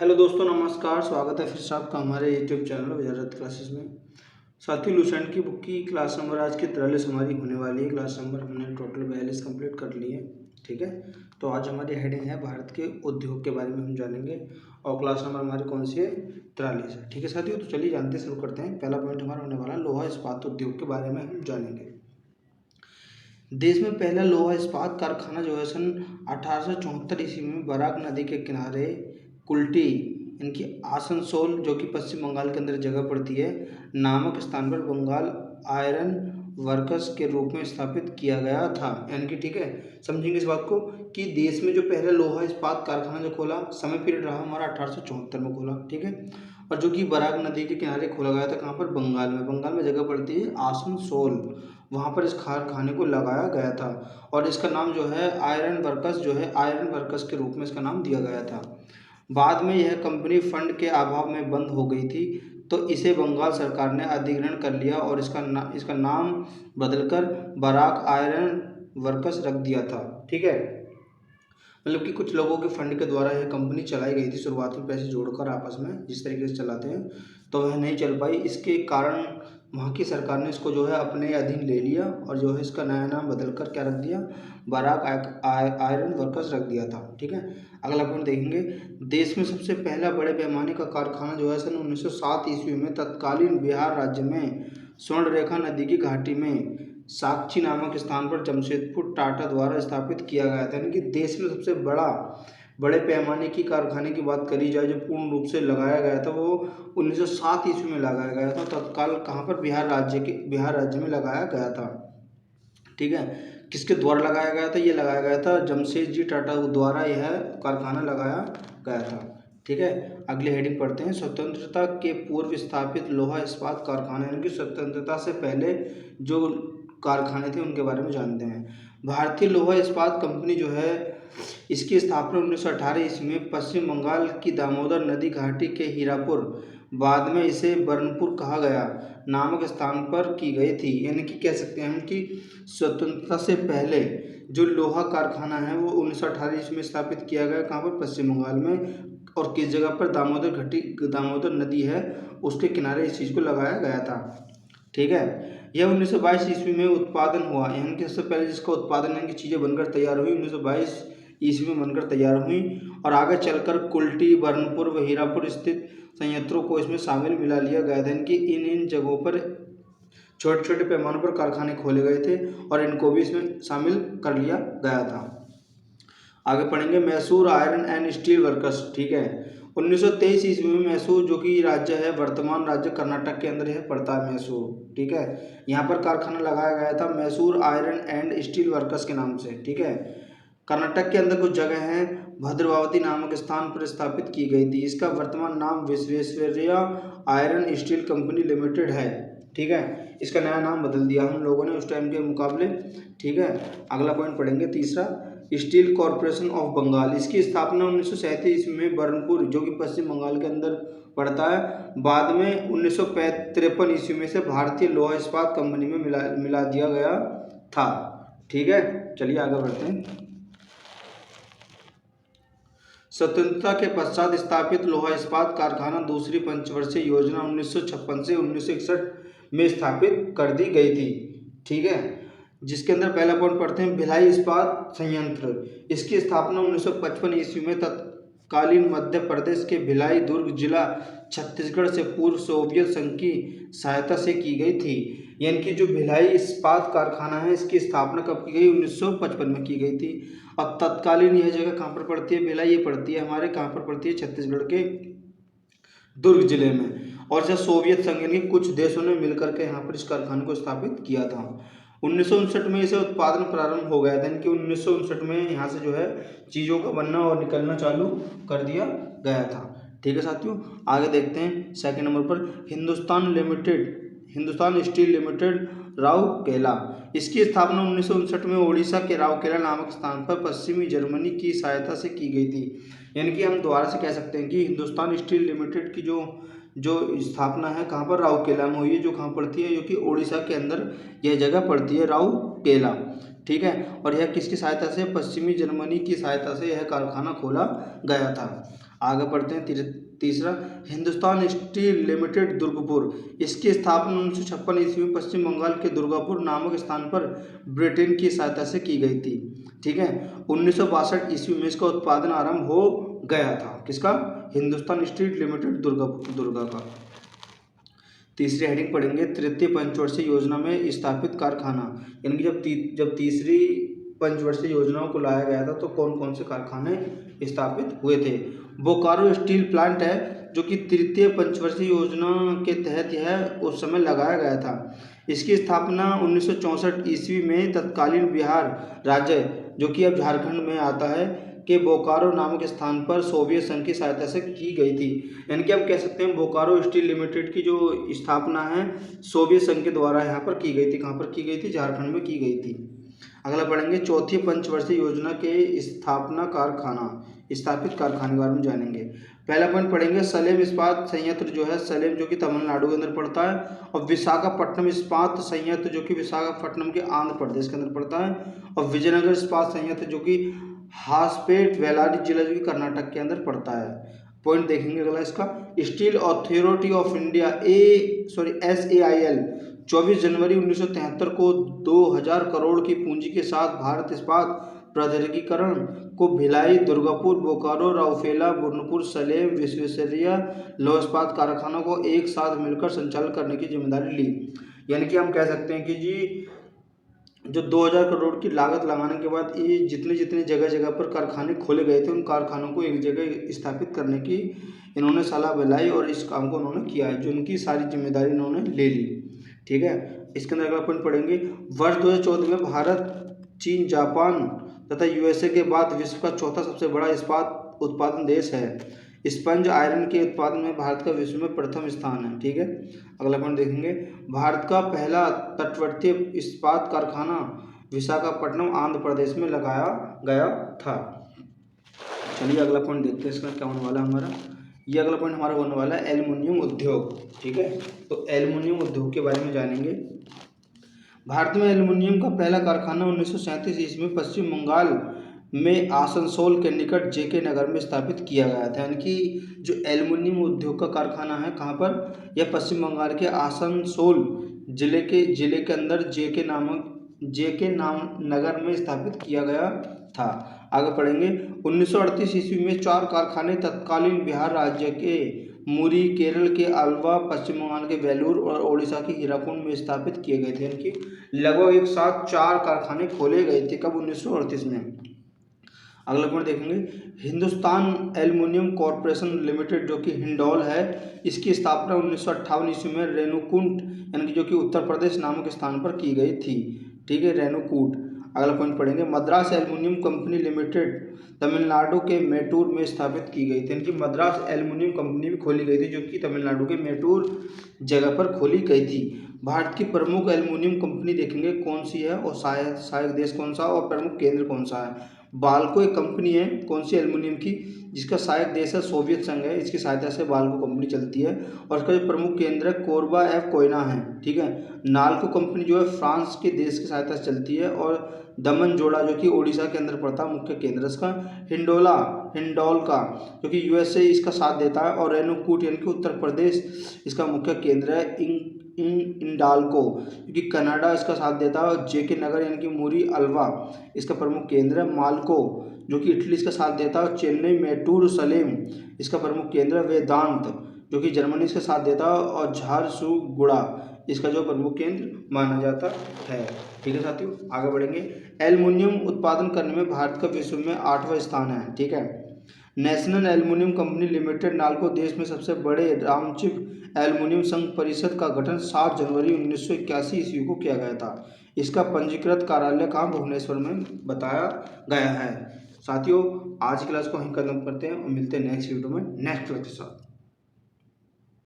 Hello दोस्तों, नमस्कार। स्वागत है फिर से आपका हमारे यूट्यूब चैनल वजारत क्लासेस में। साथियों, लुसेंट की बुक की क्लास नंबर आज की 43 हमारी होने वाली है। क्लास नंबर हमने टोटल 42 कंप्लीट कर लिए, ठीक है। तो आज हमारी हेडिंग है भारत के उद्योग के बारे में हम जानेंगे और क्लास नंबर हमारी कौन सी है? 43 है, ठीक है साथियों। तो चलिए जानते शुरू करते हैं। पहला पॉइंट हमारा होने वाला लोहा इस्पात उद्योग के बारे में हम जानेंगे। देश में पहला लोहा इस्पात कारखाना जो है सन 1874 ईस्वी में बराक नदी के किनारे कुल्टी इनकी आसनसोल, जो कि पश्चिम बंगाल के अंदर जगह पड़ती है, नामक स्थान पर बंगाल आयरन वर्कर्स के रूप में स्थापित किया गया था। यानी कि ठीक है, समझेंगे इस बात को कि देश में जो पहला लोहा इस्पात कारखाना जो खोला, समय पीरियड रहा हमारा 1874 में खोला, ठीक है। और जो कि बराक नदी के किनारे खोला गया था, कहाँ पर? बंगाल में जगह पड़ती है आसनसोल, वहाँ पर इस कारखाने को लगाया गया था। और इसका नाम जो है आयरन वर्कर्स के रूप में इसका नाम दिया गया था। बाद में यह कंपनी फंड के अभाव में बंद हो गई थी, तो इसे बंगाल सरकार ने अधिग्रहण कर लिया और इसका नाम बदलकर बराक आयरन वर्कर्स रख दिया था, ठीक है। मतलब कि कुछ लोगों के फंड के द्वारा यह कंपनी चलाई गई थी, शुरुआत में पैसे जोड़कर आपस में जिस तरीके से चलाते हैं, तो वह नहीं चल पाई। इसके कारण वहाँ की सरकार ने इसको जो है अपने अधीन ले लिया और जो है इसका नया नाम बदलकर क्या रख दिया? बराक आयरन वर्कर्स रख दिया था, ठीक है। अगला पॉइंट देखेंगे। देश में सबसे पहला बड़े पैमाने का कारखाना जो है सन 1907 ईस्वी में तत्कालीन बिहार राज्य में स्वर्णरेखा नदी की घाटी में साक्षी नामक स्थान पर जमशेदपुर टाटा द्वारा स्थापित किया गया था। यानी कि देश में सबसे बड़े पैमाने की कारखाने की बात करी जाए जो पूर्ण रूप से लगाया गया था, वो 1907 ईस्वी में लगाया गया था। तत्काल कहाँ पर? बिहार राज्य में लगाया गया था, ठीक है। किसके द्वारा लगाया गया था? ये लगाया गया था जमशेद जी टाटा द्वारा यह कारखाना लगाया गया था, ठीक है। अगले हेडिंग पढ़ते हैं। स्वतंत्रता के पूर्व स्थापित लोहा इस्पात कारखाने, यानी कि स्वतंत्रता से पहले जो कारखाने थे उनके बारे में जानते हैं। भारतीय लोहा इस्पात कंपनी जो है, इसकी स्थापना 1918 ईस्वी में पश्चिम बंगाल की दामोदर नदी घाटी के हीरापुर, बाद में इसे बर्नपुर कहा गया, नामक स्थान पर की गई थी। यानी कि कह सकते हैं हम कि स्वतंत्रता से पहले जो लोहा कारखाना है वो 1918 ईस्वी में स्थापित किया गया। कहाँ पर? पश्चिम बंगाल में। और किस जगह पर? दामोदर नदी है उसके किनारे इस चीज़ को लगाया गया था, ठीक है। यह 1922 ईस्वी में उत्पादन हुआ। यानी कि सबसे पहले जिसका उत्पादन है कि चीज़ें बनकर तैयार हुई 1922 ईस्वी में बनकर तैयार हुई, और आगे चलकर कुल्टी, बर्नपुर व हीरापुर स्थित संयंत्रों को इसमें शामिल मिला लिया गया था। इनकी इन जगहों पर छोटे छोटे पैमानों पर कारखाने खोले गए थे और इनको भी इसमें शामिल कर लिया गया था। आगे पढ़ेंगे Mysore iron and steel workers, ठीक है। 1923 ईस्वी में मैसूर, जो कि राज्य है, वर्तमान राज्य कर्नाटक के अंदर है, पड़ता है मैसूर, ठीक है। यहाँ पर कारखाना लगाया गया था Mysore iron and steel workers के नाम से, ठीक है। कर्नाटक के अंदर कुछ जगह हैं, भद्रवावती नामक स्थान पर स्थापित की गई थी। इसका वर्तमान नाम Visvesvaraya iron steel company limited है, ठीक है। इसका नया नाम बदल दिया हम लोगों ने उस टाइम के मुकाबले, ठीक है। अगला पॉइंट पढ़ेंगे, तीसरा, स्टील कॉरपोरेशन ऑफ बंगाल। इसकी स्थापना 1937 में बर्नपुर, जो कि पश्चिम बंगाल के अंदर पड़ता है, बाद में 1953 ईस्वी में से भारतीय लोहा इस्पात कंपनी में मिला दिया गया था, ठीक है। चलिए आगे बढ़ते हैं। स्वतंत्रता के पश्चात स्थापित लोहा इस्पात कारखाना दूसरी पंचवर्षीय योजना 1956 से 1961 में स्थापित कर दी गई थी, ठीक है। जिसके अंदर पहला पॉइंट पढ़ते हैं, भिलाई इस्पात संयंत्र। इसकी स्थापना 1955 ईस्वी में तत्कालीन मध्य प्रदेश के भिलाई दुर्ग जिला छत्तीसगढ़ से पूर्व सोवियत संघ की सहायता से की गई थी। यानी कि जो भिलाई इस्पात कारखाना है, इसकी स्थापना कब की गई? 1955 में की गई थी। और तत्कालीन यह जगह कहाँ पर पड़ती है? भिलाई, ये पड़ती है हमारे कहाँ पर पड़ती है? छत्तीसगढ़ के दुर्ग जिले में। और जब सोवियत संघ यानी कुछ देशों ने मिलकर के यहाँ पर इस कारखाने को स्थापित किया था। 1959 में इसे उत्पादन प्रारंभ हो गया था। यानी कि 1959 में यहाँ से जो है चीज़ों का बनना और निकलना चालू कर दिया गया था, ठीक है साथियों। आगे देखते हैं सेकंड नंबर पर, हिंदुस्तान स्टील लिमिटेड राउरकेला। इसकी स्थापना 1959 में ओडिशा के राउरकेला नामक स्थान पर पश्चिमी जर्मनी की सहायता से की गई थी। यानी कि हम दोबारा से कह सकते हैं कि हिंदुस्तान स्टील लिमिटेड की जो स्थापना है कहाँ पर? राउरकेला में हुई है, जो कहाँ पड़ती है? जो कि ओडिशा के अंदर यह जगह पड़ती है, राउरकेला, ठीक है। और यह किसकी सहायता से? पश्चिमी जर्मनी की सहायता से यह कारखाना खोला गया था। आगे बढ़ते हैं। तीसरा, हिंदुस्तान स्टील लिमिटेड दुर्गापुर, इसकी स्थापना 1956 ईस्वी में पश्चिम बंगाल के दुर्गापुर नामक स्थान पर ब्रिटेन की सहायता से की गई थी। ठीक है, 1962 ईस्वी में इसका उत्पादन आरंभ हो गया था। किसका? हिंदुस्तान स्टील लिमिटेड दुर्गा का। तीसरी हेडिंग पढ़ेंगे, तृतीय पंचवर्षीय योजना में स्थापित कारखाना, यानी कि जब तीसरी पंचवर्षीय योजनाओं को लाया गया था तो कौन कौन से कारखाने स्थापित हुए थे। बोकारो स्टील प्लांट है जो कि तृतीय पंचवर्षीय योजना के तहत यह उस समय लगाया गया था। इसकी स्थापना 1964 ईस्वी में तत्कालीन बिहार राज्य, जो कि अब झारखंड में आता है, के बोकारो नामक स्थान पर सोवियत संघ की सहायता से की गई थी। यानी कि हम कह सकते हैं बोकारो स्टील लिमिटेड की जो स्थापना है सोवियत संघ के द्वारा यहाँ पर की गई थी। कहाँ पर की गई थी? झारखंड में की गई थी। अगला पढ़ेंगे, चौथी पंचवर्षीय योजना के स्थापित कारखाने के बारे में जानेंगे। पहला पॉइंट पढ़ेंगे, सलेम इस्पात संयंत्र जो है, सलेम जो कि तमिलनाडु के अंदर पड़ता है, और विशाखापट्टनम इस्पात संयंत्र जो कि विशाखापट्टनम के आंध्र प्रदेश के अंदर पड़ता है, और विजयनगर इस्पात संयंत्र जो कि हासपेट बेल्लारी जिला जो कि कर्नाटक के अंदर पड़ता है। पॉइंट देखेंगे अगला इसका, steel authority of India SAIL 24 जनवरी 1973 को 2000 करोड़ की पूंजी के साथ भारत इस्पात प्राधिकरण को भिलाई, दुर्गापुर, बोकारो, राउरकेला, बुरनपुर, सलेम, विश्वेश्वरैया लौह इस्पात कारखानों को एक साथ मिलकर संचालन करने की जिम्मेदारी ली। यानी कि हम कह सकते हैं कि जी जो 2000 करोड़ की लागत लगाने के बाद ये जितने जितने जगह जगह पर कारखाने खोले गए थे उन कारखानों को एक जगह स्थापित करने की इन्होंने सलाह बुलाई और इस काम को उन्होंने किया है, जो उनकी सारी जिम्मेदारी इन्होंने ले ली। ठीक है, इसके अंदर अगला पॉइंट पढ़ेंगे, वर्ष 2014 में भारत, चीन, जापान तथा USA के बाद विश्व का चौथा सबसे बड़ा इस्पात उत्पादन देश है। स्पंज आयरन के उत्पादन में भारत का विश्व में प्रथम स्थान है। ठीक है, अगला पॉइंट देखेंगे, भारत का पहला तटवर्ती इस्पात कारखाना विशाखापट्टनम आंध्र प्रदेश में लगाया गया था। चलिए अगला पॉइंट देखते हैं इसका क्या होने वाला है हमारा। ये अगला पॉइंट हमारा होने वाला है एल्युमिनियम उद्योग। ठीक है, तो एल्युमिनियम उद्योग के बारे में जानेंगे। भारत में एल्युमिनियम का पहला कारखाना 1937 ईस्वी में पश्चिम बंगाल में आसनसोल के निकट JK नगर में स्थापित किया गया था। यानी कि जो एल्युमिनियम उद्योग का कारखाना है कहाँ पर? यह पश्चिम बंगाल के आसनसोल जिले के अंदर JK नगर में स्थापित किया गया था। आगे पढ़ेंगे, 1938 ईस्वी में 4 कारखाने तत्कालीन बिहार राज्य के मुरी, केरल के अल्वा, पश्चिम बंगाल के वेलूर और ओडिशा के हीराकुंड में स्थापित किए गए थे। यानी कि लगभग एक साथ 4 कारखाने खोले गए थे। कब? 1938 में। अगला पॉइंट देखेंगे, हिंदुस्तान एल्युमिनियम कॉर्पोरेशन लिमिटेड जो कि हिंडोल है, इसकी स्थापना 1958 ईस्वी में रेणुकूट यानी कि जो कि उत्तर प्रदेश नामक स्थान पर की गई थी। ठीक है, रेणुकूट। अगला पॉइंट पढ़ेंगे, Madras aluminium company limited Tamil Nadu के मेटूर में स्थापित की गई थी। यानी कि मद्रास एल्युमिनियम कंपनी भी खोली गई थी जो कि तमिलनाडु के मेटूर जगह पर खोली गई थी। भारत की प्रमुख एल्युमिनियम कंपनी देखेंगे कौन सी है और सहायक देश कौन सा और प्रमुख केंद्र कौन सा है। बाल्को एक कंपनी है कौन सी एल्युमिनियम की, जिसका सहायक देश है सोवियत संघ है, इसकी सहायता से बाल्को कंपनी चलती है और इसका जो प्रमुख केंद्र है कोरबा कोयना है। ठीक है, नाल्को कंपनी जो है फ्रांस के देश की सहायता से चलती है और दमन जोड़ा जो कि ओडिशा के अंदर पड़ता है मुख्य केंद्र इसका। हिंडोल का जो कि USA इसका साथ देता है और रेणुकूट यानी कि उत्तर प्रदेश इसका मुख्य केंद्र है। इंडाल्को क्योंकि कनाडा इसका साथ देता है और JK नगर यानी कि मुरी अल्वा इसका प्रमुख केंद्र है। माल्को जो कि इटली इसका साथ देता है और चेन्नई, मेटूर, सलेम इसका प्रमुख केंद्र है। वेदांत जो कि जर्मनी इसका साथ देता है और झारसुगुड़ा इसका जो प्रमुख केंद्र माना जाता है। ठीक है साथियों, आगे बढ़ेंगे। एल्युमिनियम उत्पादन करने में भारत का विश्व में 8वां स्थान है। ठीक है, national aluminium company limited NALCO देश में सबसे बड़े रामचिप एल्युमिनियम संघ परिषद का गठन 7 जनवरी 1981 ईस्वी को किया गया था। इसका पंजीकृत कार्यालय कहाँ? भुवनेश्वर में बताया गया है। साथियों, आज की क्लास को हम खत्म करते हैं और मिलते हैं नेक्स्ट वीडियो में नेक्स्ट क्लास के साथ।